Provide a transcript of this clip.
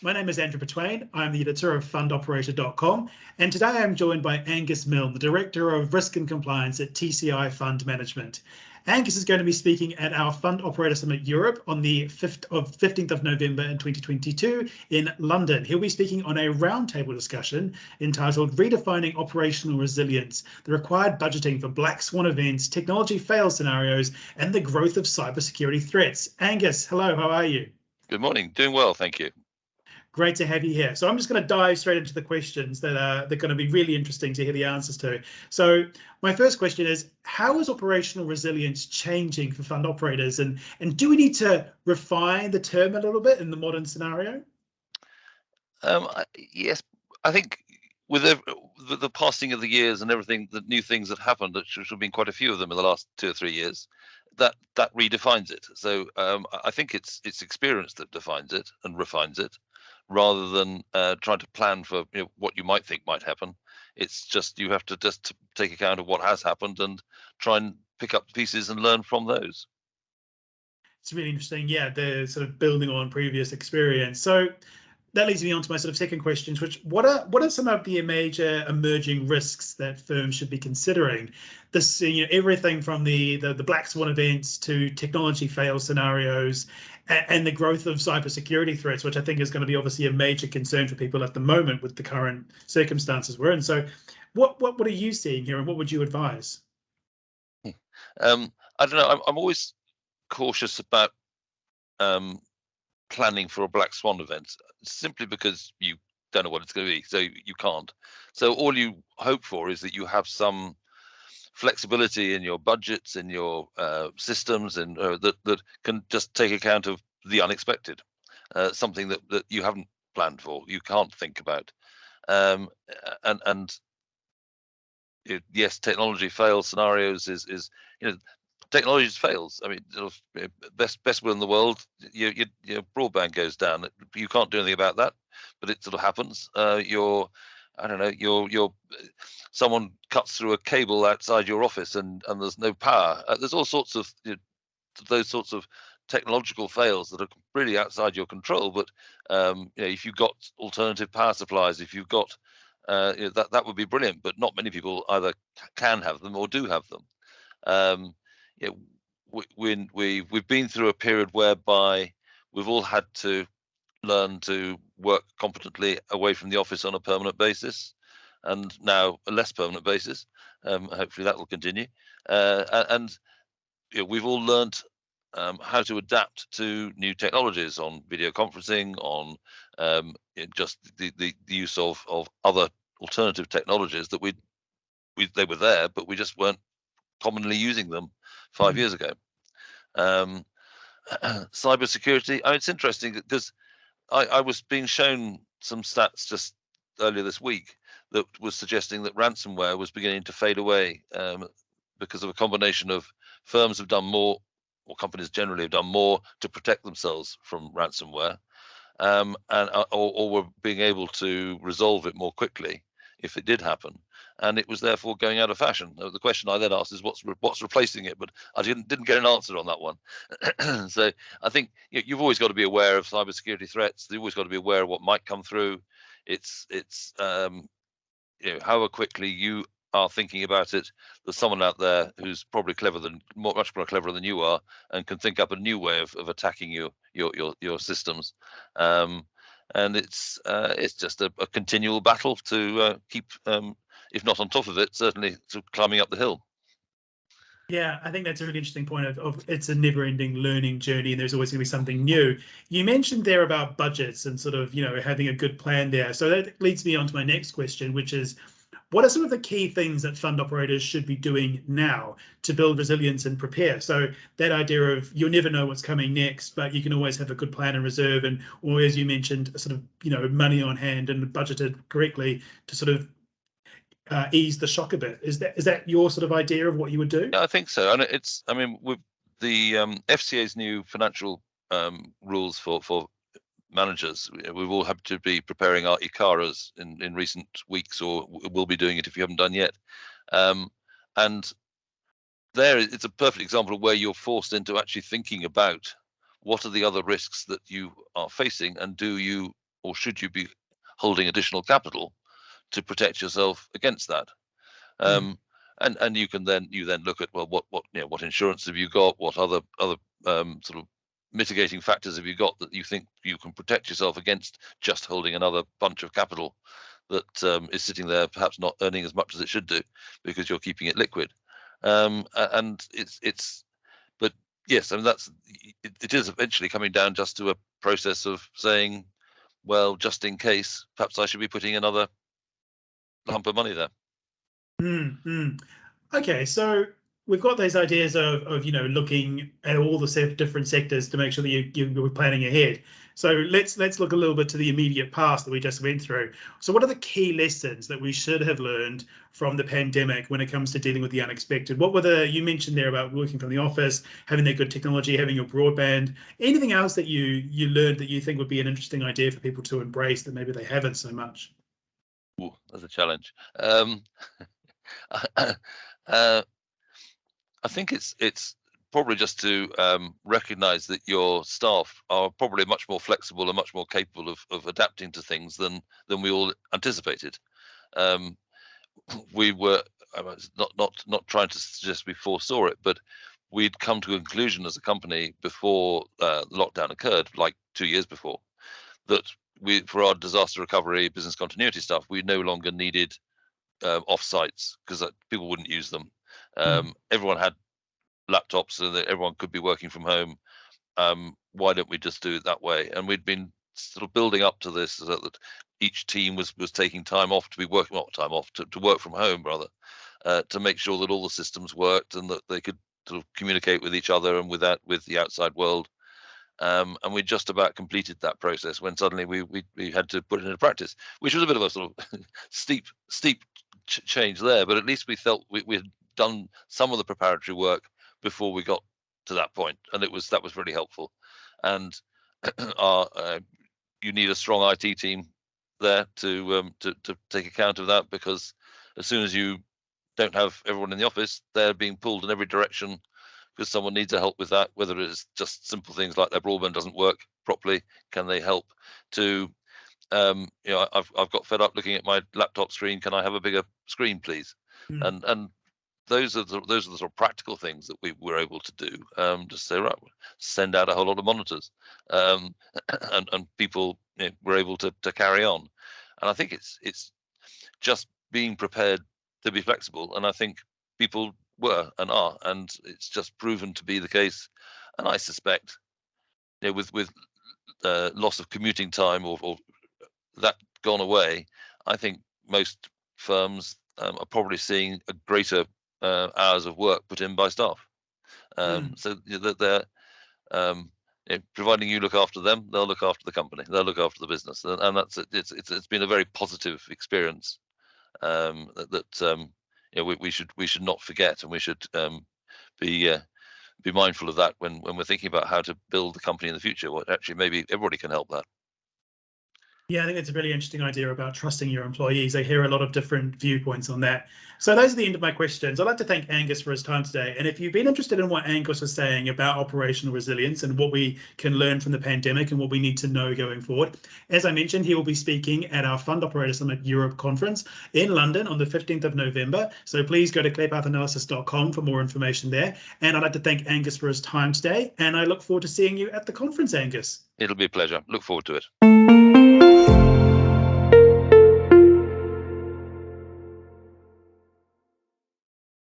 my name is Andrew Betwain. I'm the editor of fundoperator.com, and today I'm joined by Angus Milne, the Director of Risk and Compliance at TCI Fund Management. Angus is going to be speaking at our Fund Operator Summit Europe on the 15th of November in 2022 in London. He'll be speaking on a roundtable discussion entitled Redefining Operational Resilience, the Required Budgeting for Black Swan Events, Technology Fail Scenarios, and the Growth of Cybersecurity Threats. Angus, hello, how are you? Good morning. Doing well, thank you. Great to have you here. So I'm just going to dive straight into the questions that they're going to be really interesting to hear the answers to. So my first question is, how is operational resilience changing for fund operators? And do we need to refine the term a little bit in the modern scenario? Yes, I think with the passing of the years and everything, the new things that happened, which have been quite a few of them in the last 2 or 3 years, that redefines it. So I think it's experience that defines it and refines it, rather than trying to plan for what you might think might happen. It's just you have to just take account of what has happened and try and pick up pieces and learn from those. It's really interesting. Yeah, they're sort of building on previous experience. So that leads me on to my sort of second questions, which what are some of the major emerging risks that firms should be considering? This, everything from the black swan events to technology fail scenarios and the growth of cybersecurity threats, which I think is going to be obviously a major concern for people at the moment with the current circumstances we're in. So what are you seeing here, and what would you advise? I don't know. I'm always cautious about planning for a black swan event, simply because you don't know what it's going to be, so you can't. So all you hope for is that you have some flexibility in your budgets, in your systems, and that can just take account of the unexpected, something that you haven't planned for, you can't think about. And yes, technology fail scenarios is technology fails. I mean, best will in the world, your broadband goes down. You can't do anything about that, but it sort of happens. I don't know, your someone cuts through a cable outside your office and there's no power. There's all sorts of those sorts of technological fails that are really outside your control. But if you've got alternative power supplies, if you've got that would be brilliant. But not many people either can have them or do have them. We've been through a period whereby we've all had to learn to work competently away from the office on a permanent basis, and now a less permanent basis. Hopefully that will continue. And we've all learned how to adapt to new technologies on video conferencing, on just the use of other alternative technologies that they were there, but we just weren't commonly using them 5 years ago. Cybersecurity. It's interesting because I was being shown some stats just earlier this week that was suggesting that ransomware was beginning to fade away because of a combination of firms have done more, or companies generally have done more to protect themselves from ransomware, or were being able to resolve it more quickly if it did happen, and it was therefore going out of fashion. The question I then asked is what's replacing it, but I didn't get an answer on that one. So I think you've always got to be aware of cybersecurity threats. You've always got to be aware of what might come through. It's however quickly you are thinking about it, there's someone out there who's probably much more clever than you are, and can think up a new way of attacking your systems. And it's just a continual battle to keep, if not on top of it, certainly climbing up the hill. Yeah, I think that's a really interesting point of it's a never-ending learning journey, and there's always going to be something new. You mentioned there about budgets and sort of, having a good plan there. So that leads me on to my next question, which is, what are some of the key things that fund operators should be doing now to build resilience and prepare? So that idea of you'll never know what's coming next, but you can always have a good plan and reserve, and or as you mentioned, sort of money on hand and budgeted correctly to sort of ease the shock a bit. Is that your sort of idea of what you would do? Yeah, I think so. And with the FCA's new financial rules for managers, we've all had to be preparing our ICARAs in recent weeks, or will be doing it if you haven't done yet. And there, it's a perfect example of where you're forced into actually thinking about what are the other risks that you are facing, and do you or should you be holding additional capital to protect yourself against that? And you then look at, well, what insurance have you got? What other sort of mitigating factors have you got that you think you can protect yourself against just holding another bunch of capital that is sitting there, perhaps not earning as much as it should do because you're keeping it liquid. And but yes, I mean it is eventually coming down just to a process of saying, well, just in case, perhaps I should be putting another lump of money there. Okay, so we've got those ideas of looking at all the different sectors to make sure that you're planning ahead. So let's look a little bit to the immediate past that we just went through. So what are the key lessons that we should have learned from the pandemic when it comes to dealing with the unexpected? What were you mentioned there about working from the office, having that good technology, having your broadband, anything else that you learned that you think would be an interesting idea for people to embrace that maybe they haven't so much? Ooh, that's a challenge. I think it's probably just to recognise that your staff are probably much more flexible and much more capable of adapting to things than we all anticipated. We were not trying to suggest we foresaw it, but we'd come to a conclusion as a company before the lockdown occurred, like 2 years before, that for our disaster recovery business continuity stuff, we no longer needed off-sites because people wouldn't use them. Everyone had laptops so that everyone could be working from home. Why don't we just do it that way? And we'd been sort of building up to this so that each team was taking time off to be working, not time off, to work from home rather, to make sure that all the systems worked and that they could sort of communicate with each other and with the outside world. And we just about completed that process when suddenly we had to put it into practice, which was a bit of a sort of steep change there. But at least we felt we had done some of the preparatory work before we got to that point, and that was really helpful. And you need a strong IT team there to take account of that, because as soon as you don't have everyone in the office, they're being pulled in every direction because someone needs help with that, whether it's just simple things like their broadband doesn't work properly, can they help, to I've got fed up looking at my laptop screen, can I have a bigger screen please? And those are the sort of practical things that we were able to do. Just say, right, send out a whole lot of monitors, and people were able to carry on. And I think it's just being prepared to be flexible. And I think people were and are, and it's just proven to be the case. And I suspect, with loss of commuting time or that gone away, I think most firms are probably seeing a greater hours of work put in by staff. So that they're providing you look after them, they'll look after the company, they'll look after the business, and that's it. It's been a very positive experience that we should not forget, and we should be mindful of that when we're thinking about how to build the company in the future. Well, actually, maybe everybody can help that. Yeah, I think it's a really interesting idea about trusting your employees. I hear a lot of different viewpoints on that. So those are the end of my questions. I'd like to thank Angus for his time today. And if you've been interested in what Angus was saying about operational resilience and what we can learn from the pandemic and what we need to know going forward, as I mentioned, he will be speaking at our Fund Operator Summit Europe conference in London on the 15th of November. So please go to clearpathanalysis.com for more information there. And I'd like to thank Angus for his time today. And I look forward to seeing you at the conference, Angus. It'll be a pleasure. Look forward to it.